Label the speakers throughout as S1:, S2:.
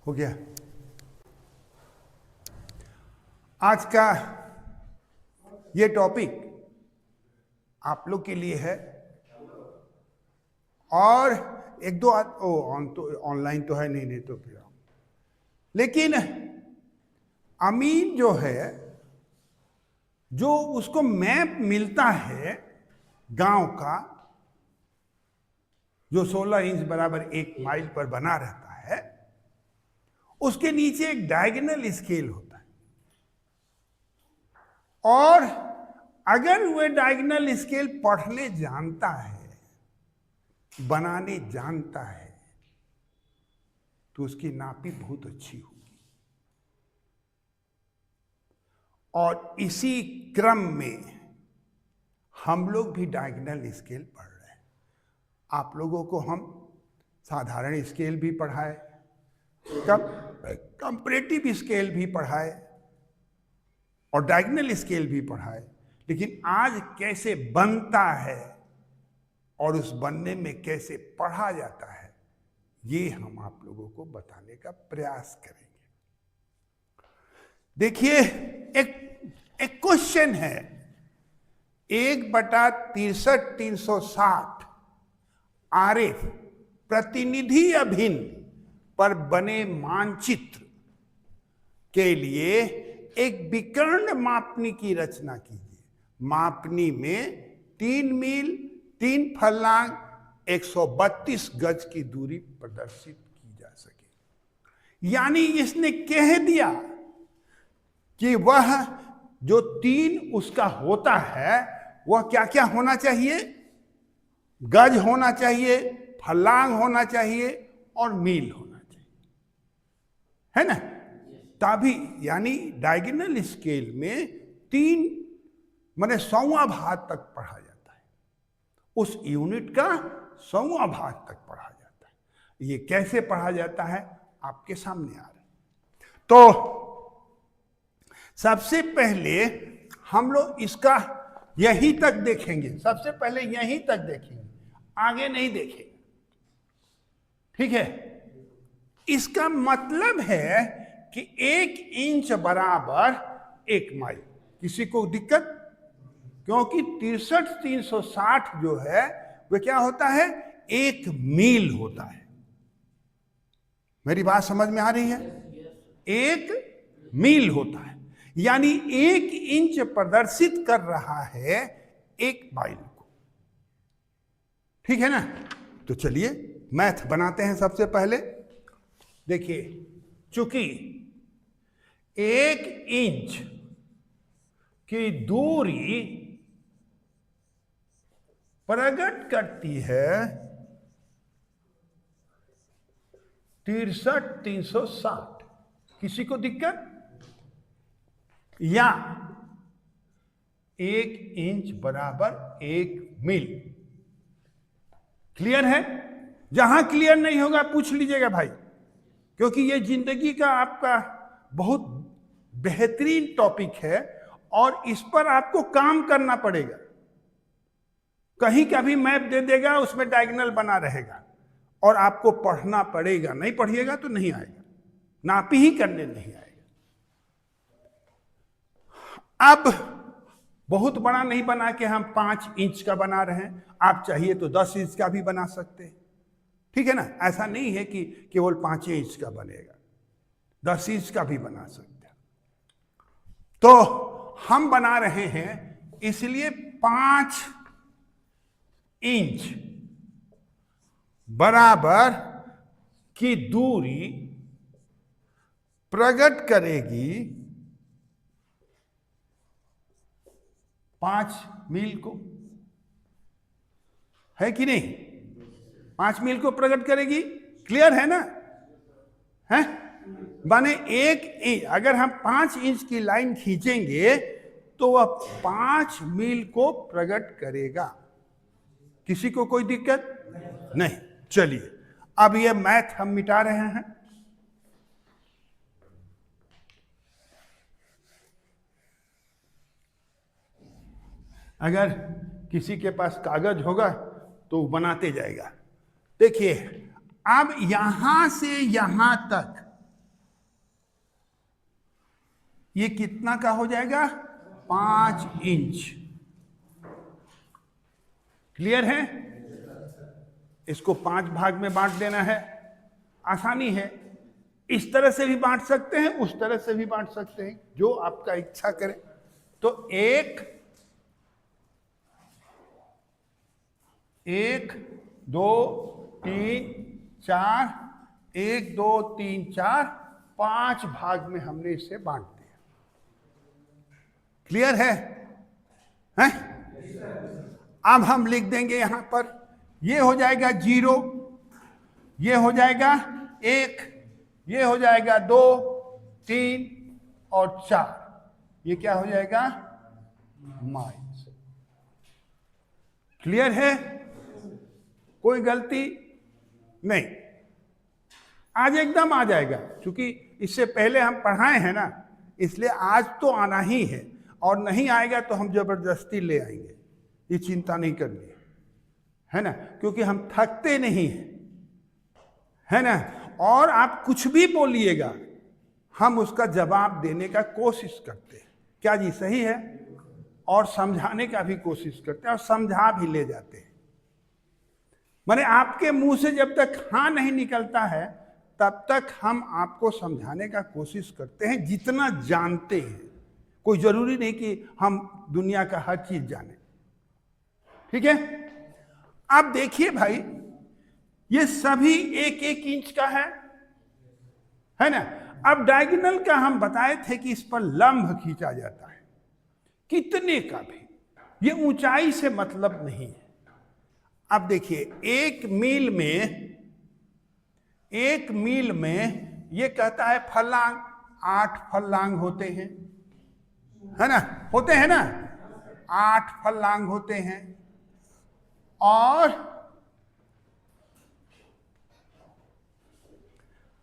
S1: हो गया। आज का ये टॉपिक आप लोग के लिए है और एक दो ऑनलाइन तो है नहीं तो फिर लेकिन अमीन जो है, जो उसको मैप मिलता है गांव का, जो 16 इंच बराबर 1 माइल पर बना रहता है, उसके नीचे एक डायगोनल स्केल होता है और अगर वह डायगोनल स्केल पढ़ने जानता है, बनाने जानता है, तो उसकी नापी बहुत अच्छी होगी। और इसी क्रम में हम लोग भी डायगोनल स्केल पढ़ रहे हैं। आप लोगों को हम साधारण स्केल भी पढ़ाए, कंपैरेटिव स्केल भी पढ़ाए और डायगोनल स्केल भी पढ़ाए, लेकिन आज कैसे बनता है और उस बनने में कैसे पढ़ा जाता है, ये हम आप लोगों को बताने का प्रयास करेंगे। देखिए, एक क्वेश्चन है, 1/6360 आरेख प्रतिनिधि अभिन्न पर बने मानचित्र के लिए एक विकर्ण मापनी की रचना कीजिए। मापनी में 3 मील 3 फर्लांग 132 गज की दूरी प्रदर्शित की जा सके। यानी इसने कह दिया कि वह जो 3 उसका होता है वह क्या क्या होना चाहिए, गज होना चाहिए, फर्लांग होना चाहिए और मील होना चाहिए, है ना। तभी यानी डायगोनल स्केल में 3 माने 100वां भाग तक पढ़ा जाता है, उस यूनिट का 100वां भाग तक पढ़ा जाता है। ये कैसे पढ़ा जाता है आपके सामने आ रहा है। तो सबसे पहले हम लोग इसका यहीं तक देखेंगे, सबसे पहले यहीं तक देखेंगे, आगे नहीं देखेंगे, ठीक है। इसका मतलब है कि 1 इंच बराबर 1 माइल। किसी को दिक्कत? क्योंकि 6360 जो है वह क्या होता है, 1 मील होता है। मेरी बात समझ में आ रही है? 1 मील होता है, यानी 1 इंच प्रदर्शित कर रहा है 1 माइल को, ठीक है ना। तो चलिए मैथ बनाते हैं। सबसे पहले देखिए, चूंकि 1 इंच की दूरी प्रकट करती है 6360, किसी को दिक्कत? या 1 इंच बराबर 1 मील। क्लियर है? जहां क्लियर नहीं होगा पूछ लीजिएगा भाई, क्योंकि ये जिंदगी का आपका बहुत बेहतरीन टॉपिक है और इस पर आपको काम करना पड़ेगा। कहीं का भी मैप दे देगा, उसमें डायगोनल बना रहेगा और आपको पढ़ना पड़ेगा। नहीं पढ़िएगा तो नहीं आएगा, नापी ही करने नहीं आएगा। अब बहुत बड़ा नहीं बना के हम 5 इंच का बना रहे हैं, आप चाहिए तो 10 इंच का भी बना सकते हैं, ठीक है ना। ऐसा नहीं है कि केवल 5 इंच का बनेगा, 10 इंच का भी बना सकते हैं। तो हम बना रहे हैं, इसलिए 5 इंच बराबर की दूरी प्रकट करेगी 5 मील को, है कि नहीं? 5 मील को प्रकट करेगी। क्लियर है ना? है माने 1 इंच, अगर हम 5 इंच की लाइन खींचेंगे तो वह 5 मील को प्रकट करेगा। किसी को कोई दिक्कत नहीं? चलिए अब यह मैथ हम मिटा रहे हैं। अगर किसी के पास कागज होगा तो बनाते जाएगा। देखिए, अब यहां से यहां तक ये कितना का हो जाएगा? 5 इंच। क्लियर है? इसको 5 भाग में बांट देना है, आसानी है। इस तरह से भी बांट सकते हैं, उस तरह से भी बांट सकते हैं, जो आपका इच्छा करे। तो 1 2 3 4, 1 2 3 4, 5 भाग में हमने इसे बांट दिया। क्लियर है? हैं? अब हम लिख देंगे यहां पर, ये हो जाएगा 0, ये हो जाएगा 1, ये हो जाएगा 2 3 और 4। ये क्या हो जाएगा? माइनस। क्लियर है? कोई गलती नहीं। आज एकदम आ जाएगा, क्योंकि इससे पहले हम पढ़ाए हैं ना, इसलिए आज तो आना ही है, और नहीं आएगा तो हम जबरदस्ती ले आएंगे, ये चिंता नहीं करनी है ना, क्योंकि हम थकते नहीं हैं, है ना। और आप कुछ भी बोलिएगा, हम उसका जवाब देने का कोशिश करते हैं। क्या जी सही है? और समझाने का भी कोशिश करते हैं, और समझा भी ले जाते हैं। माने आपके मुंह से जब तक हाँ नहीं निकलता है, तब तक हम आपको समझाने का कोशिश करते हैं, जितना जानते हैं। कोई जरूरी नहीं कि हम दुनिया का हर चीज जाने। ठीक है? अब देखिए भाई, ये सभी 1-1 इंच का है ना। अब डायगोनल का हम बताए थे कि इस पर लंब खींचा जाता है, कितने का भी, ये ऊंचाई से मतलब नहीं है। अब देखिए, 1 मील में ये कहता है फलांग 8 फलांग होते हैं, है ना, होते हैं ना, 8 फलांग होते हैं। और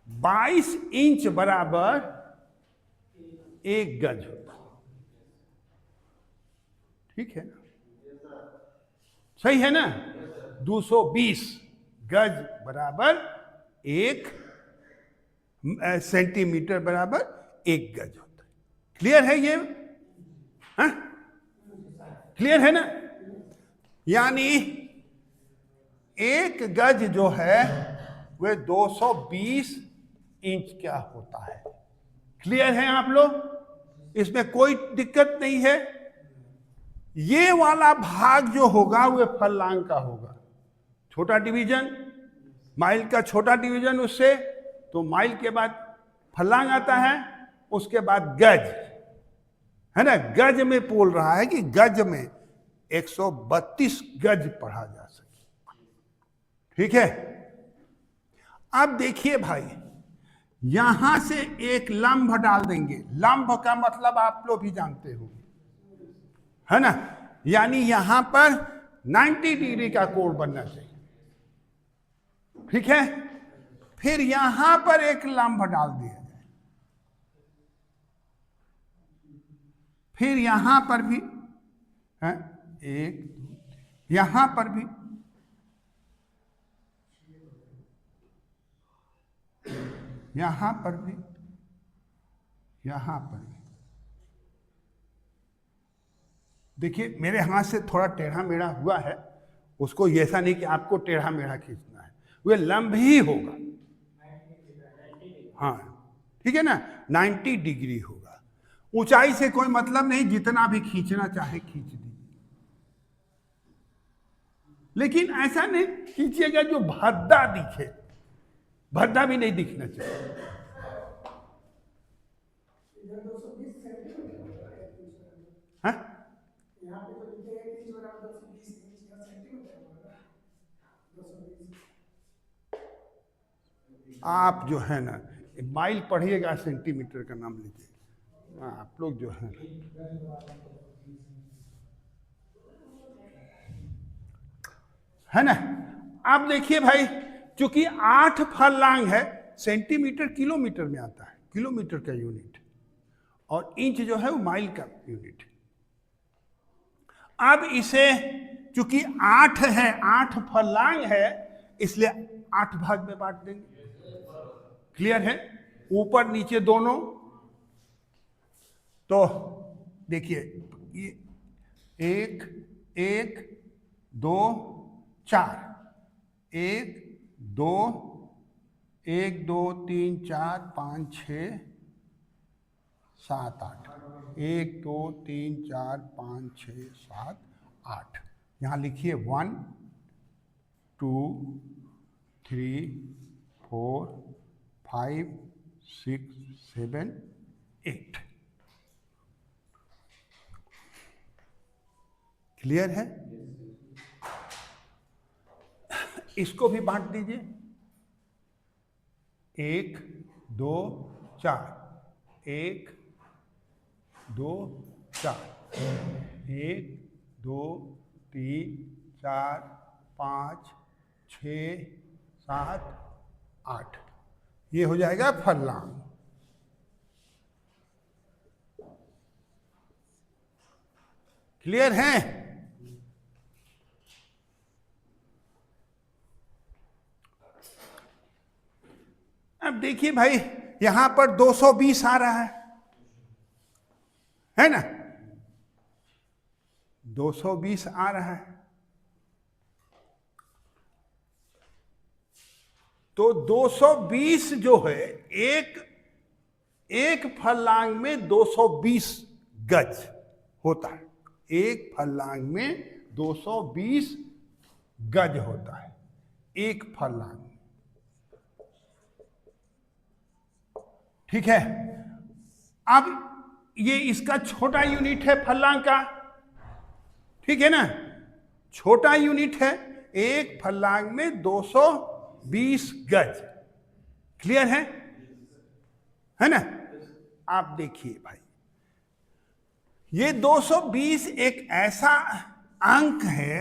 S1: 22 इंच बराबर 1 गज होता है। ठीक है ना? सही है ना? 220 गज बराबर 1 सेंटीमीटर बराबर 1 गज होता है। क्लियर है ये? हाँ? क्लियर है ना? यानी 1 गज जो है वह 220 इंच क्या होता है। क्लियर है आप लोग? इसमें कोई दिक्कत नहीं है। ये वाला भाग जो होगा वह फलांग का होगा। छोटा डिवीजन, माइल का छोटा डिवीजन उससे, तो माइल के बाद फलांग आता है, उसके बाद गज, है ना। गज में बोल रहा है कि गज में 132 गज पढ़ा जा सके। ठीक है? अब देखिए भाई, यहां से एक लंब डाल देंगे। लंब का मतलब आप लोग भी जानते हो, है ना। यानी यहां पर 90 डिग्री का कोण बनना चाहिए। ठीक है? फिर यहां पर एक लंब डाल दिया जाए, फिर यहां पर भी है, 1 यहां पर भी, यहां पर भी, यहां पर भी। देखिए, मेरे हाथ से थोड़ा टेढ़ा मेढ़ा हुआ है, उसको ऐसा नहीं कि आपको टेढ़ा मेढ़ा खींचना है, वह लंब ही होगा। हाँ, ठीक है ना, 90 डिग्री होगा। ऊंचाई से कोई मतलब नहीं, जितना भी खींचना चाहे खींच दीजिए, लेकिन ऐसा नहीं खींचिएगा जो भद्दा दिखे। भद्दा भी नहीं दिखना चाहिए। हाँ? आप जो है ना, माइल पढ़िएगा, सेंटीमीटर का नाम लीजिए। आप लोग जो है ना। आप देखिए भाई, चूंकि 8 फलांग है, सेंटीमीटर किलोमीटर में आता है, किलोमीटर का यूनिट, और इंच जो है वो माइल का यूनिट। अब इसे चूंकि 8 है, 8 फलांग है, इसलिए 8 भाग में बांट देंगे। क्लियर है? ऊपर नीचे दोनों। तो देखिए ये 1 1 2 4, 1 2 1 2 3 4 5 6 7 8, 1 2 3 4 5 6 7 8। यहाँ लिखिए 1 2 3 4 5 6 7 8। क्लियर है? इसको भी बांट दीजिए, 1 2 4, 1 2 4, 1 2 3 4 5 6 7 8। ये हो जाएगा फर्लांग। क्लियर है? अब देखिए भाई, यहां पर 220 आ रहा है ना? 220 आ रहा है, तो 220 जो है, एक फर्लांग में 220 गज होता है। एक फर्लांग में 220 गज होता है, एक फर्लांग। ठीक है? अब ये इसका छोटा यूनिट है फर्लांग का, ठीक है ना? छोटा यूनिट है, एक फर्लांग में 220 गज। क्लियर है ना? आप देखिए भाई, ये 220 एक ऐसा अंक है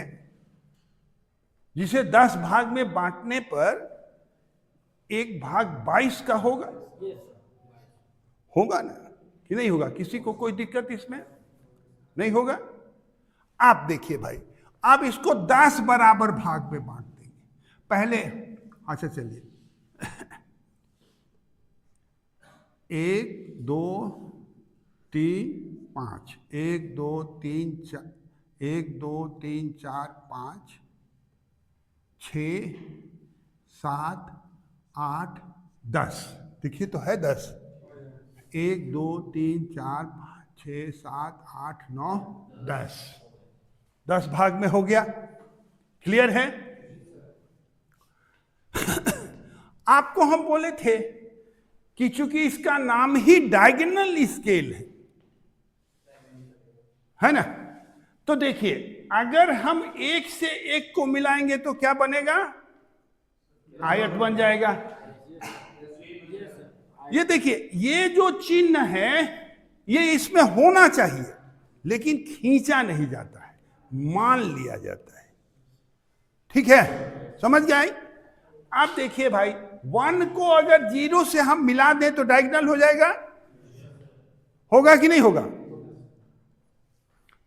S1: जिसे 10 भाग में बांटने पर 1 भाग 22 का होगा ना कि नहीं होगा? किसी को कोई दिक्कत इसमें नहीं होगा? आप देखिए भाई, अब इसको 10 बराबर भाग में बांट देंगे पहले। अच्छा चलिए, 1 2 3 5, 1 2 3 4, 1 2 3 4 5 6 7 8 10। देखिए तो है 10। 1 2 3 4 5 6 7 8 9 10, 10 भाग में हो गया। क्लियर है? आपको हम बोले थे कि चूंकि इसका नाम ही डायगोनल स्केल है ना, तो देखिए अगर हम एक से एक को मिलाएंगे तो क्या बनेगा? आयत बन जाएगा। ये देखिए, ये जो चिन्ह है ये इसमें होना चाहिए, लेकिन खींचा नहीं जाता है, मान लिया जाता है। ठीक है? समझ गए? आप देखिए भाई, 1 को अगर 0 से हम मिला दें तो डायगोनल हो जाएगा, होगा कि नहीं होगा?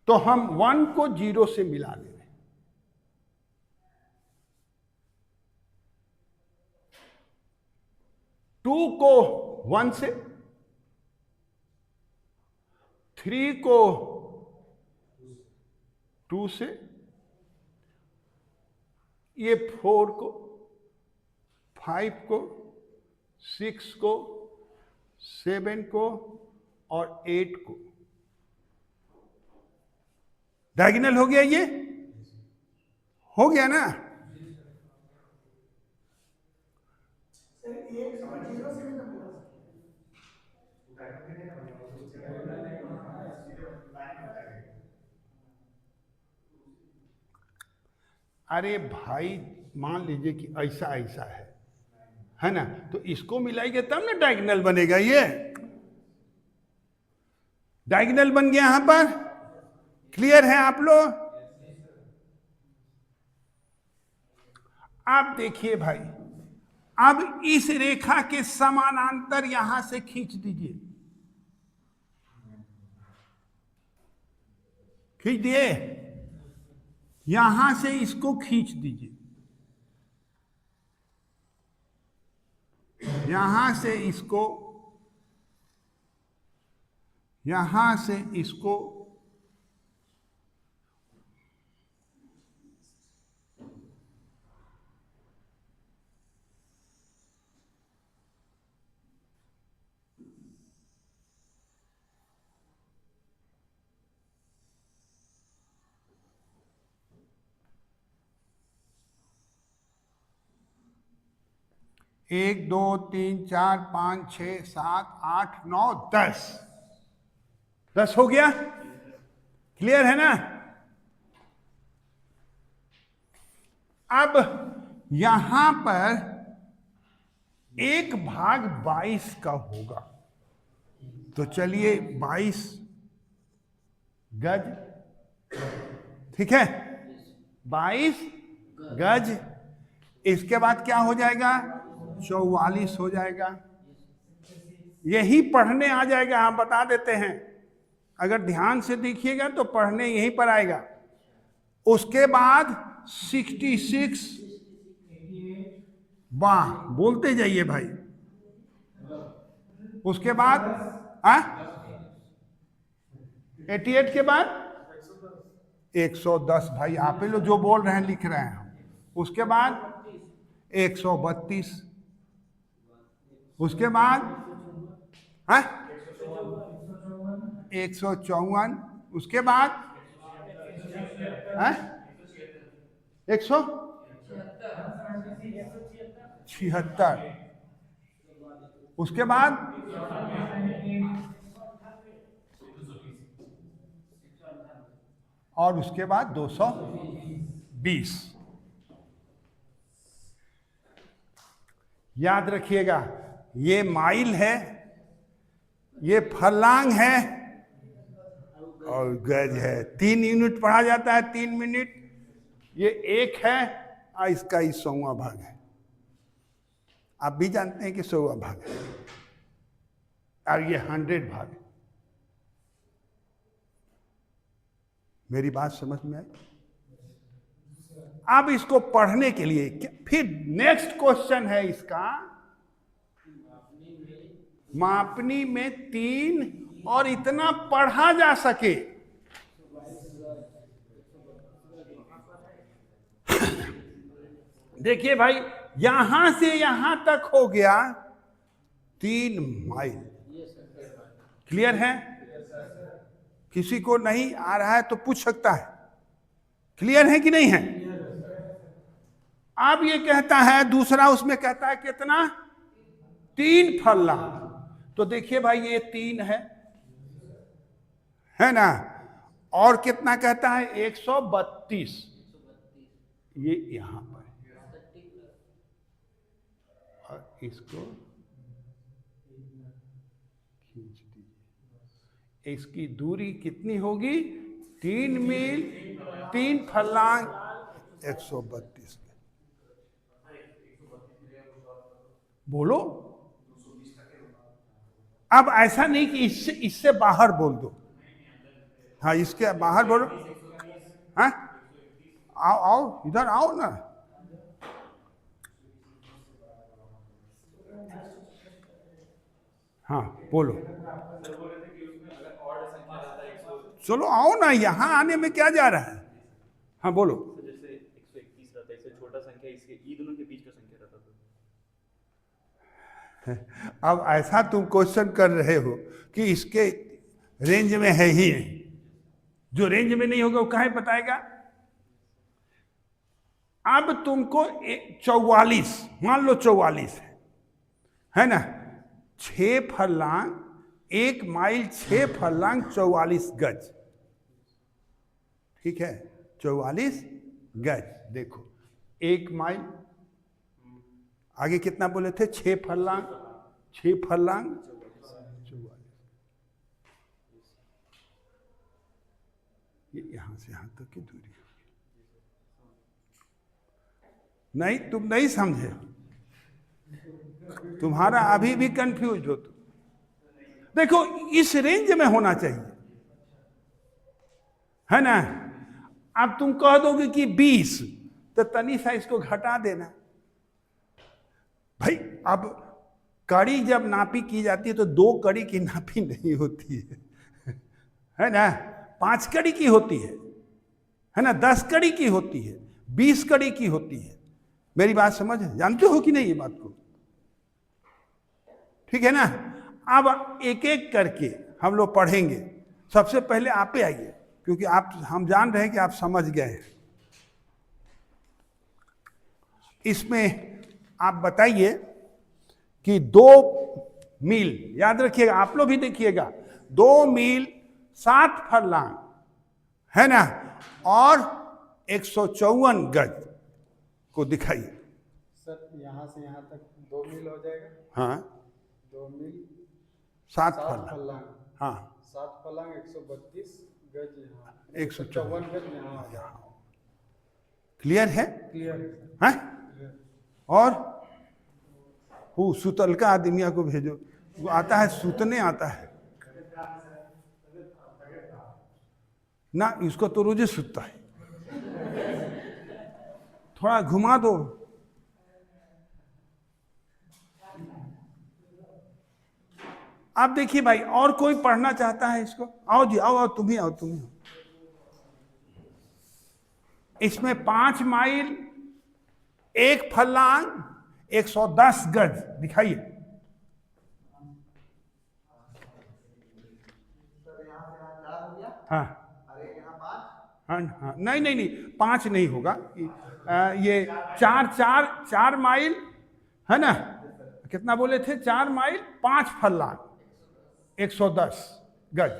S1: तो हम 1 को 0 से मिला ले रहे हैं। 2 को 1 से, 3 को 2 से, ये 4 को, 5 को, 6 को, 7 को और 8 को। डायगोनल हो गया, ये हो गया ना? अरे भाई मान लीजिए कि ऐसा ऐसा है ना, तो इसको मिलाइए तब ना डायगोनल बनेगा। ये डायगोनल बन गया यहां पर। क्लियर है आप लोग? आप देखिए भाई, अब इस रेखा के समानांतर यहां से खींच दीजिए, खींच दिए, यहां से इसको खींच दीजिए, यहां से इसको यहां से इसको एक, दो, तीन, चार, पांच, 6, 7, 8, 9, 10। 10 हो गया? क्लियर है ना? अब यहां पर 1/22 का होगा, तो चलिए 22 गज, ठीक है, 22 गज। इसके बाद क्या हो जाएगा? 44 हो जाएगा। यही पढ़ने आ जाएगा, हम बता देते हैं, अगर ध्यान से देखिएगा तो पढ़ने यहीं पर आएगा। उसके बाद 66, वाह बोलते जाइए भाई। उसके बाद 88 के बाद 110, भाई आप ही लोग जो बोल रहे हैं लिख रहे हैं हम। उसके बाद 132, उसके बाद 154, उसके बाद 176, उसके बाद 220। याद रखिएगा, ये माइल है, ये फरलांग है और गज है। 3 यूनिट पढ़ा जाता है, 3 मिनट। ये 1 है और इसका 100वां भाग है। आप भी जानते हैं कि 100वां भाग है, और ये 100 भाग है। मेरी बात समझ में आई? अब इसको पढ़ने के लिए फिर नेक्स्ट क्वेश्चन है इसका, मापनी में 3 और इतना पढ़ा जा सके। देखिए भाई, यहां से यहां तक हो गया 3 माइल। क्लियर है? किसी को नहीं आ रहा है तो पूछ सकता है। क्लियर है कि नहीं है? अब ये कहता है दूसरा, उसमें कहता है कितना? 3 फरलांग। तो देखिए भाई, ये 3 है ना, और कितना कहता है? 132। ये यहां पर, और इसको खींच दीजिए। इसकी दूरी कितनी होगी? 3 मील, 3 फरलांग, 132। बोलो। अब ऐसा नहीं कि इससे बाहर बोल दो। हाँ, इसके बाहर बोलो। हाँ, आओ आओ, इधर आओ ना। हाँ बोलो। चलो आओ ना, यहाँ आने में क्या जा रहा है? हाँ बोलो।
S2: जैसे 121 रहता है, इससे छोटा संख्या इसके ई दोनों के बीच का संख्या रहता था।
S1: अब ऐसा तुम क्वेश्चन कर रहे हो कि इसके रेंज में है ही नहीं। जो रेंज में नहीं होगा वो काहे बताएगा? अब तुमको 44, मान लो 44 है ना, 6 फरलांग, 1 माइल 6 फरलांग 44 गज। ठीक है, 44 गज। देखो 1 माइल, आगे कितना बोले थे? 6 फरलांग, 6 फरलांग 44। ये यहां से यहां तक की दूरी होगी। नहीं, तुम नहीं समझे, तुम्हारा अभी भी कंफ्यूज हो तुम। देखो इस रेंज में होना चाहिए, है ना। अब तुम कह दोगे कि 20, तो तनी सा इसको घटा देना भाई। अब कड़ी जब नापी की जाती है तो 2 कड़ी की नापी नहीं होती है, है ना, 5 कड़ी की होती है ना, 10 कड़ी की होती है, 20 कड़ी की होती है। मेरी बात समझ जानते हो कि नहीं ये बात को? ठीक है ना। अब एक एक करके हम लोग पढ़ेंगे। सबसे पहले आप ही आइए, क्योंकि आप, हम जान रहे हैं कि आप समझ गए हैं। इसमें आप बताइए कि 2 मील, याद रखिएगा, आप लोग भी देखिएगा, 2 मील 7 फरलांग है ना, और 154 गज को दिखाइए।
S3: सर यहाँ से यहाँ तक 2 मील हो जाएगा।
S1: हाँ,
S3: 2 मील
S1: 7
S3: 7
S1: फरलांग।
S3: फरलांग।
S1: हाँ,
S3: 7 फरलांग 132 गज यहाँ,
S1: 154
S3: गज यहाँ हो जाएगा।
S1: क्लियर है?
S3: क्लियर है सर,
S1: हैं?
S3: क्लियर।
S1: और वो सुतल का आदमिया को भेजो, वो आता है सूतने आता है ना, इसको तो रोजे सूतता है। थोड़ा घुमा दो। आप देखिए भाई, और कोई पढ़ना चाहता है इसको? आओ जी, आओ आओ, तुम ही आओ, तुम ही आओ। इसमें 5 माइल 1 फरलांग 110 गज दिखाइए। हाँ हाँ हाँ, नहीं नहीं नहीं, 5 नहीं होगा। ये 4 माइल है ना, कितना बोले थे? 4 माइल 5 फरलांग 110 गज।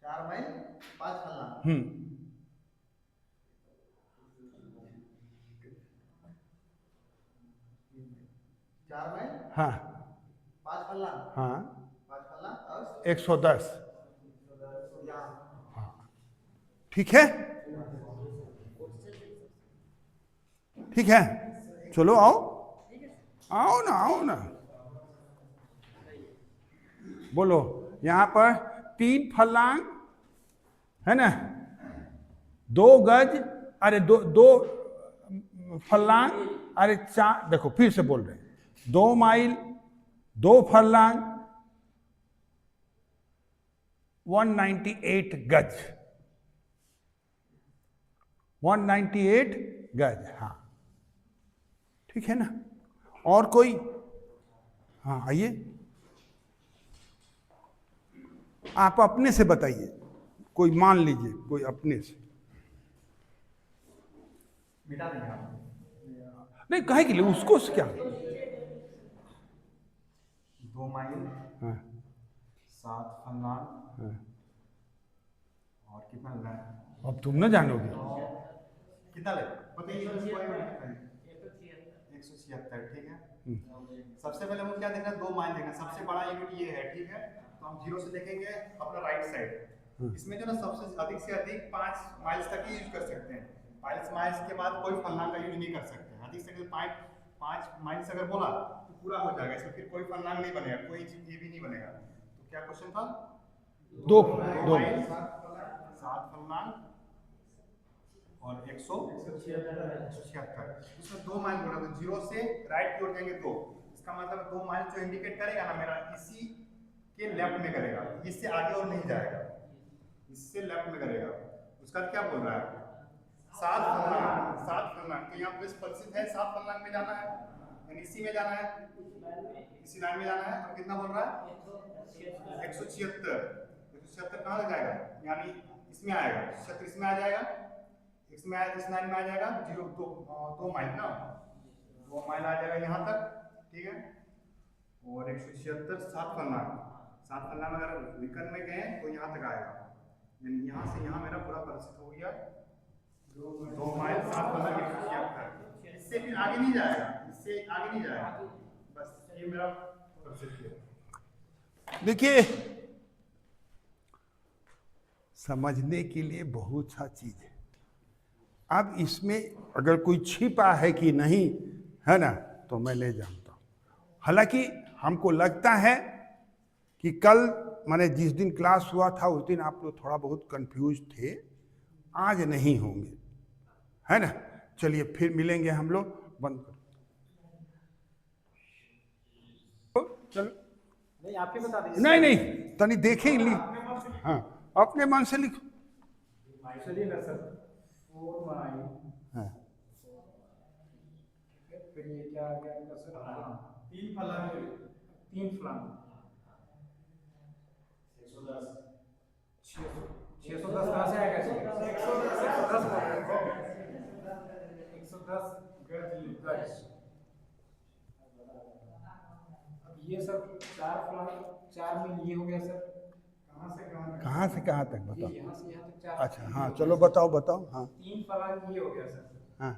S4: 4 माइल 5 फरलांग। 4 माइल
S1: हाँ
S4: 5 फरलांग।
S1: हाँ,
S4: 5 फरलांग और
S1: 110।
S4: यहाँ।
S1: ठीक है, ठीक है, चलो आओ, आओ ना, आओ ना। बोलो, यहां पर 3 फरलांग है ना, 2 गज, अरे 2 फरलांग, अरे 4, देखो फिर से बोल रहे हैं, 2 माइल 2 फरलांग 198 गज, 198 गज। हाँ ठीक है ना। और कोई? हाँ आइए, आप अपने से बताइए, कोई मान लीजिए, कोई अपने से।
S4: मिटा देंगे आप।
S1: नहीं, काहे के लिए, उसको से क्या?
S4: 2 माइल
S1: हाँ
S4: 7 फरलांग
S1: हाँ,
S4: और कितना लगा है?
S1: अब तुम ना जानोगे।
S4: कितना लगा बताइए। 176, ठीक है। सबसे पहले हमको क्या देखना है? 2 माइल देखना। सबसे बड़ा यूनिट ये है, ठीक है। तो हम 0 से देखेंगे अपना राइट साइड। इसमें जो ना सबसे अधिक से अधिक 5 माइल्स तक ही यूज कर सकते हैं। 5 माइल्स के बाद कोई फरलांग का यूज नहीं कर सकते। अधिक से अधिक 5 माइल्स अगर बोला तो पूरा हो जाएगा, इसमें फिर कोई फरलांग नहीं बनेगा, कोई ये भी नहीं बनेगा। तो क्या क्वेश्चन था?
S1: 2
S4: माइल 7 फरलांग और 176। इसमें 2 माइल बोला, तो 0 से राइट की ओर जाएंगे 2। इसका मतलब 2 माइल जो इंडिकेट करेगा ना मेरा, इसी के लेफ्ट में करेगा, इससे आगे और नहीं जाएगा, इससे लेफ्ट में करेगा। उसका क्या बोल रहा है? 7 फरलांग। 7 फरलांग, तो यहाँ पे परिचित है, 7 फरलांग में जाना है, यानी इसी में जाना है, इसी लाइन में जाना है। और कितना बोल रहा है? 176। 176 कहाँ लग जाएगा? यानी इसमें आएगा, 76 इसमें आ जाएगा, इसमें आया, इस लाइन में आ जाएगा। 2 माइल ना, 2 माइल आ जाएगा यहाँ तक, ठीक है। और 176 7 फरलांग। 7 फरलांग अगर विकर्ण में गए तो यहाँ तक आएगा, यानी यहाँ से यहाँ मेरा पूरा परिचित हो गया। 2 माइल 7 फरलांग 176। इससे फिर आगे नहीं जाएगा, इससे आगे नहीं जाएगा, बस ये मेरा परिचित है।
S1: देखिए, समझने के लिए बहुत सा चीज है। अब इसमें अगर कोई छिपा है कि नहीं है ना, तो मैं नहीं जानता हूं। हालांकि हमको लगता है कि कल माने जिस दिन क्लास हुआ था उस दिन आप लोग थोड़ा बहुत कंफ्यूज थे, आज नहीं होंगे, है ना। चलिए फिर मिलेंगे हम लोग, बंद करो। चलो,
S3: नहीं आप ही बता दीजिए।
S1: नहीं नहीं, तनी देखें ली। हाँ अपने मन से लिखो।
S3: चलिए ना सर 4 माइल,
S1: हाँ,
S3: फिर ये क्या आ गया सर? 3 फलांग, 3 फलांग 610 कहाँ से आएगा? 110 गज। अब ये सर 4 फलांग 4 मील ये हो गया सर।
S1: कहाँ से कहाँ तक
S3: ये
S1: बताओ।
S3: यहाँ से यहाँ तक 4।
S1: अच्छा हाँ, चलो बताओ बताओ। हाँ
S3: 3 फलांग ये हो गया सर।
S1: हाँ,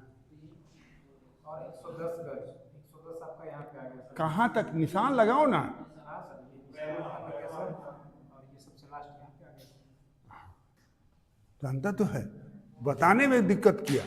S3: और 110 गज, 110 आपका यहाँ पे आ गया सर।
S1: कहाँ तक निशान लगाओ ना।
S3: हाँ सर, ये यहाँ पे आ गया सर, और ये सबसे लास्ट यहाँ पे आ गया सर।
S1: जानता तो है, बताने में दिक्कत किया।